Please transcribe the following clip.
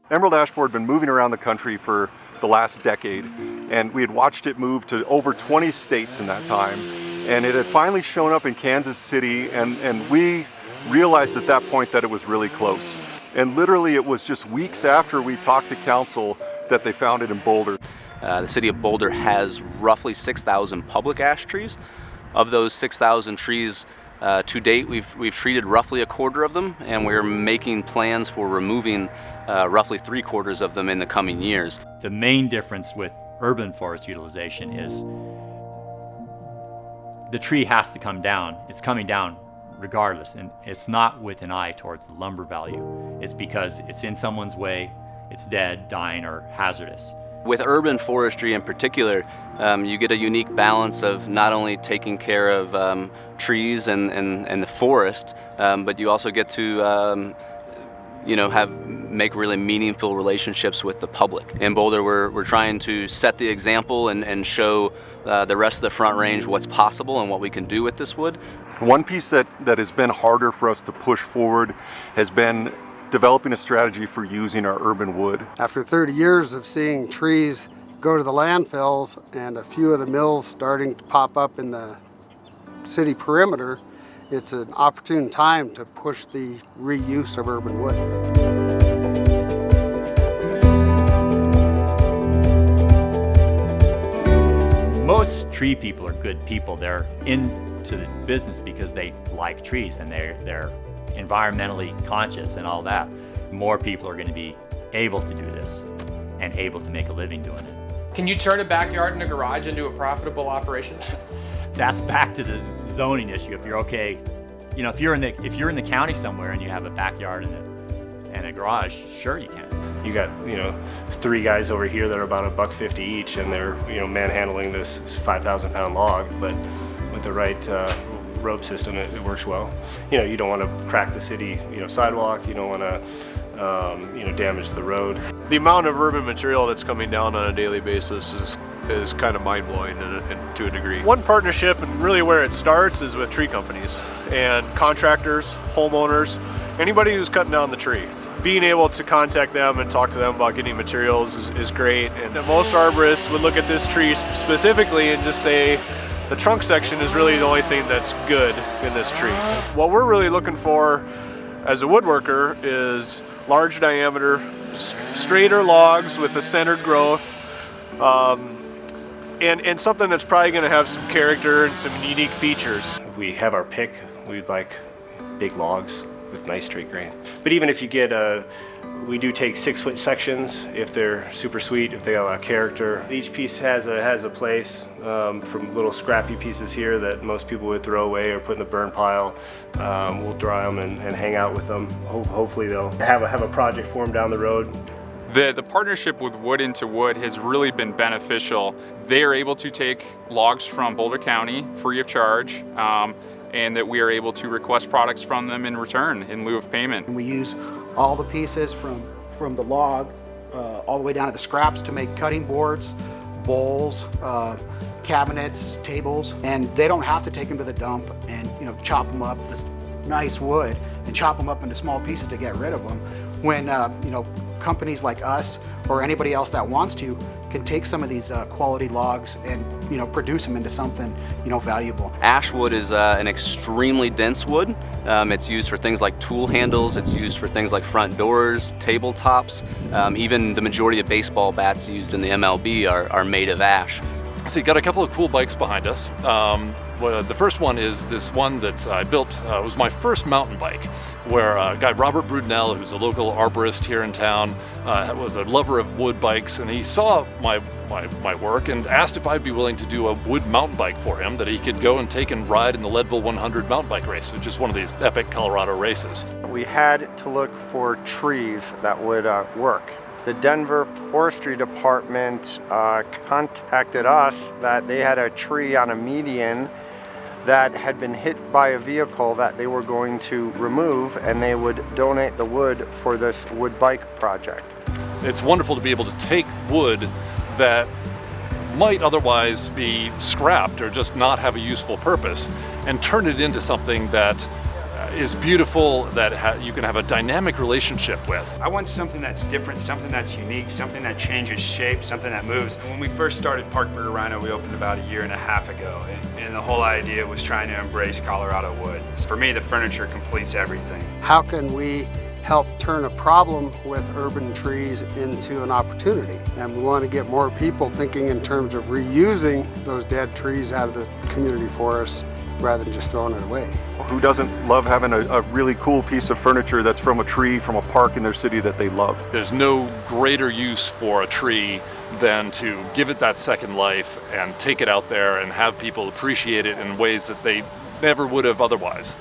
Emerald ash borer had been moving around the country for the last decade, and we had watched it move to over 20 states in that time. And it had finally shown up in Kansas City, and we realized at that point that it was really close. And literally it was just weeks after we talked to council that they found it in Boulder. The city of Boulder has roughly 6,000 public ash trees. Of those 6,000 trees, to date, we've treated roughly a quarter of them, and we're making plans for removing roughly 3/4 of them in the coming years. The main difference with urban forest utilization is the tree has to come down. It's coming down regardless, and it's not with an eye towards the lumber value. It's because it's in someone's way, it's dead, dying, or hazardous. With urban forestry in particular, you get a unique balance of not only taking care of trees and the forest, but you also get to make really meaningful relationships with the public. In Boulder, we're trying to set the example and show the rest of the Front Range what's possible and what we can do with this wood. One piece that has been harder for us to push forward has been developing a strategy for using our urban wood. After 30 years of seeing trees go to the landfills and a few of the mills starting to pop up in the city perimeter, it's an opportune time to push the reuse of urban wood. Most tree people are good people. They're into the business because they like trees and they're environmentally conscious and all that. More people are going to be able to do this and able to make a living doing it. Can you turn a backyard and a garage into a profitable operation? That's back to the zoning issue. If you're okay, if you're in the county somewhere and you have a backyard and a garage, sure you can. You got 3 guys over here that are about $1.50 each, and they're manhandling this 5,000-pound log, but with the right rope system, it works well. You don't want to crack the city sidewalk. You don't want to damage the road. The amount of urban material that's coming down on a daily basis is kind of mind-blowing to a degree. One partnership, and really where it starts, is with tree companies and contractors, homeowners, anybody who's cutting down the tree. Being able to contact them and talk to them about getting materials is great. And most arborists would look at this tree specifically and just say, the trunk section is really the only thing that's good in this tree. What we're really looking for as a woodworker is large diameter, straighter logs with a centered growth, and something that's probably going to have some character and some unique features. We have our pick. We'd like big logs with nice straight grain. But even if you get we do take 6-foot sections if they're super sweet, if they got a lot of character. Each piece has a place, from little scrappy pieces here that most people would throw away or put in the burn pile. We'll dry them and hang out with them. Hopefully they'll have a project for them down the road. The partnership with Wood Into Wood has really been beneficial. They are able to take logs from Boulder County free of charge, and that we are able to request products from them in return in lieu of payment. We use all the pieces from the log all the way down to the scraps to make cutting boards, bowls, cabinets, tables, and they don't have to take them to the dump and chop them up, this nice wood, and chop them up into small pieces to get rid of them. When companies like us or anybody else that wants to can take some of these quality logs and produce them into something valuable. Ash wood is an extremely dense wood. It's used for things like tool handles, it's used for things like front doors, tabletops, even the majority of baseball bats used in the MLB are made of ash. So you got a couple of cool bikes behind us. Well, the first one is this one that I built. It was my first mountain bike, where a guy, Robert Brudnell, who's a local arborist here in town, was a lover of wood bikes, and he saw my work and asked if I'd be willing to do a wood mountain bike for him that he could go and take and ride in the Leadville 100 mountain bike race, which is one of these epic Colorado races. We had to look for trees that would work. The Denver Forestry Department contacted us that they had a tree on a median that had been hit by a vehicle that they were going to remove, and they would donate the wood for this wood bike project. It's wonderful to be able to take wood that might otherwise be scrapped or just not have a useful purpose and turn it into something that is beautiful, that you can have a dynamic relationship with. I want something that's different, something that's unique, something that changes shape, something that moves. When we first started Parkburger Rhino, we opened about 1.5 years ago, and the whole idea was trying to embrace Colorado woods. For me, the furniture completes everything. How can we help turn a problem with urban trees into an opportunity? And we want to get more people thinking in terms of reusing those dead trees out of the community forests rather than just throwing it away. Who doesn't love having a really cool piece of furniture that's from a tree from a park in their city that they love? There's no greater use for a tree than to give it that second life and take it out there and have people appreciate it in ways that they never would have otherwise.